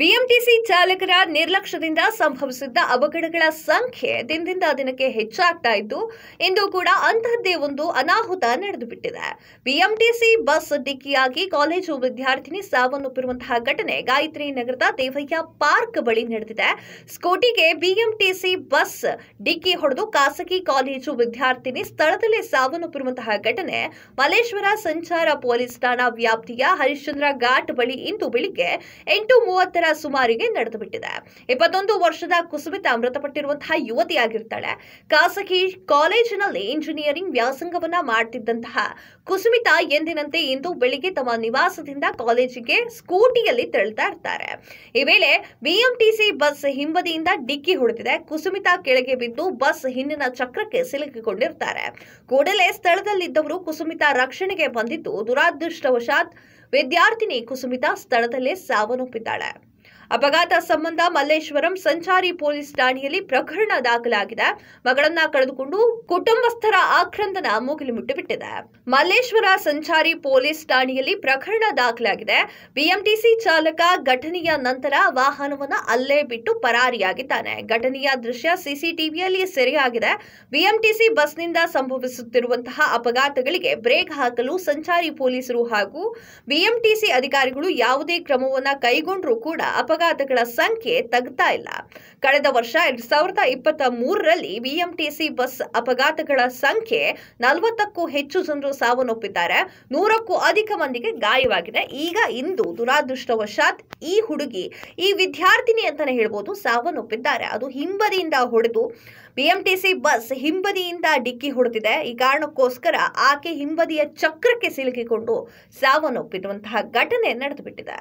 BMTC ಚಾಲಕರ ನಿರ್ಲಕ್ಷ್ಯದಿಂದ ಸಂಭವಿಸಿದ್ದ ಅವಘಡಗಳ ಸಂಖ್ಯೆ ದಿನದಿಂದ ದಿನಕ್ಕೆ ಹೆಚ್ಚಾಗ್ತಾ ಇದ್ದು ಇಂದು ಕೂಡ ಅಂತಹದ್ದೇ ಒಂದು ಅನಾಹುತ ನಡೆದುಬಿಟ್ಟಿದೆ. ಬಿಎಂಟಿಸಿ ಬಸ್ ಡಿಕ್ಕಿಯಾಗಿ ಕಾಲೇಜು ವಿದ್ಯಾರ್ಥಿನಿ ಸಾವನ್ನಪ್ಪಿರುವಂತಹ ಘಟನೆ ಗಾಯತ್ರಿ ನಗರದ ದೇವಯ್ಯ ಪಾರ್ಕ್ ಬಳಿ ನಡೆದಿದೆ. ಸ್ಕೂಟಿಗೆ ಬಿಎಂಟಿಸಿ ಬಸ್ ಡಿಕ್ಕಿ ಹೊಡೆದು ಖಾಸಗಿ ಕಾಲೇಜು ವಿದ್ಯಾರ್ಥಿನಿ ಸ್ಥಳದಲ್ಲೇ ಸಾವನ್ನಪ್ಪಿರುವಂತಹ ಘಟನೆ ಮಲ್ಲೇಶ್ವರ ಸಂಚಾರ ಪೊಲೀಸ್ ಠಾಣಾ ವ್ಯಾಪ್ತಿಯ ಹರಿಶ್ಚಂದ್ರ ಘಾಟ್ ಬಳಿ ಇಂದು ಬೆಳಿಗ್ಗೆ 8:30 ಸುಮಾರಿಗೆ ನಡೆದುಬಿಟ್ಟಿದೆ. 21 ವರ್ಷದ ಕುಸುಮಿತಾ ಮೃತಪಟ್ಟಿರುವಂತಹ ಯುವತಿಯಾಗಿರ್ತಾಳೆ. ಖಾಸಗಿ ಕಾಲೇಜಿನಲ್ಲಿ ಇಂಜಿನಿಯರಿಂಗ್ ವ್ಯಾಸಂಗವನ್ನ ಮಾಡುತ್ತಿದ್ದಂತಹ ಕುಸುಮಿತಾ ಎಂದಿನಂತೆ ಇಂದು ಬೆಳಿಗ್ಗೆ ತಮ್ಮ ನಿವಾಸದಿಂದ ಕಾಲೇಜಿಗೆ ಸ್ಕೂಟಿಯಲ್ಲಿ ತೆರಳುತ್ತಾ ಇರ್ತಾರೆ. ಈ ವೇಳೆ ಬಿಎಂಟಿಸಿ ಬಸ್ ಹಿಂಬದಿಯಿಂದ ಡಿಕ್ಕಿ ಹೊಡೆದಿದೆ. ಕುಸುಮಿತಾ ಕೆಳಗೆ ಬಿದ್ದು ಬಸ್ ಹಿಂದಿನ ಚಕ್ರಕ್ಕೆ ಸಿಲುಕಿಕೊಂಡಿರ್ತಾರೆ. ಕೂಡಲೇ ಸ್ಥಳದಲ್ಲಿದ್ದವರು ಕುಸುಮಿತಾ ರಕ್ಷಣೆಗೆ ಬಂದಿದ್ದು ದುರಾದೃಷ್ಟವಶಾತ್ ವಿದ್ಯಾರ್ಥಿನಿ ಕುಸುಮಿತಾ ಸ್ಥಳದಲ್ಲೇ ಸಾವನ್ನಪ್ಪಿದ್ದಾಳೆ. ಅಪಘಾತ ಸಂಬಂಧ ಮಲ್ಲೇಶ್ವರಂ ಸಂಚಾರಿ ಪೊಲೀಸ್ ಠಾಣೆಯಲ್ಲಿ ಪ್ರಕರಣ ದಾಖಲಾಗಿದೆ. ಮಗಳನ್ನ ಕಳೆದುಕೊಂಡು ಕುಟುಂಬಸ್ಥರ ಆಕ್ರಂದನ ಮುಗಿಲು ಮುಟ್ಟಿಬಿಟ್ಟಿದೆ. ಮಲ್ಲೇಶ್ವರ ಸಂಚಾರಿ ಪೊಲೀಸ್ ಠಾಣೆಯಲ್ಲಿ ಪ್ರಕರಣ ದಾಖಲಾಗಿದೆ. ಬಿಎಂಟಿಸಿ ಚಾಲಕ ಘಟನೆಯ ನಂತರ ವಾಹನವನ್ನ ಅಲ್ಲೇ ಬಿಟ್ಟು ಪರಾರಿಯಾಗಿದ್ದಾನೆ. ಘಟನೆಯ ದೃಶ್ಯ ಸಿಸಿಟಿವಿಯಲ್ಲಿ ಸೆರೆಯಾಗಿದೆ. ಬಿಎಂಟಿಸಿ ಬಸ್ನಿಂದ ಸಂಭವಿಸುತ್ತಿರುವಂತಹ ಅಪಘಾತಗಳಿಗೆ ಬ್ರೇಕ್ ಹಾಕಲು ಸಂಚಾರಿ ಪೊಲೀಸರು ಹಾಗೂ ಬಿಎಂಟಿಸಿ ಅಧಿಕಾರಿಗಳು ಯಾವುದೇ ಕ್ರಮವನ್ನ ಕೈಗೊಂಡರೂ ಕೂಡ ಅಪಘಾತಗಳ ಸಂಖ್ಯೆ ತಗ್ತಾ ಇಲ್ಲ. ಕಳೆದ ವರ್ಷ 2023ರಲ್ಲಿ ಬಿಎಂಟಿಸಿ ಬಸ್ ಅಪಘಾತಗಳ ಸಂಖ್ಯೆ 40ಕ್ಕೂ ಹೆಚ್ಚು ಜನರು ಸಾವನ್ನಪ್ಪಿದ್ದಾರೆ. 100ಕ್ಕೂ ಅಧಿಕ ಮಂದಿಗೆ ಗಾಯವಾಗಿದೆ. ಈಗ ಇಂದು ದುರಾದೃಷ್ಟವಶಾತ್ ಈ ವಿದ್ಯಾರ್ಥಿನಿ ಅಂತಾನೆ ಹೇಳ್ಬೋದು ಸಾವನ್ನಪ್ಪಿದ್ದಾರೆ. ಅದು ಹಿಂಬದಿಯಿಂದ ಹೊಡೆದು ಬಿಎಂಟಿಸಿ ಬಸ್ ಹಿಂಬದಿಯಿಂದ ಡಿಕ್ಕಿ ಹೊಡೆದಿದೆ. ಈ ಕಾರಣಕ್ಕೋಸ್ಕರ ಆಕೆ ಹಿಂಬದಿಯ ಚಕ್ರಕ್ಕೆ ಸಿಲುಕಿಕೊಂಡು ಸಾವನ್ನಪ್ಪಿರುವಂತಹ ಘಟನೆ ನಡೆದುಬಿಟ್ಟಿದೆ.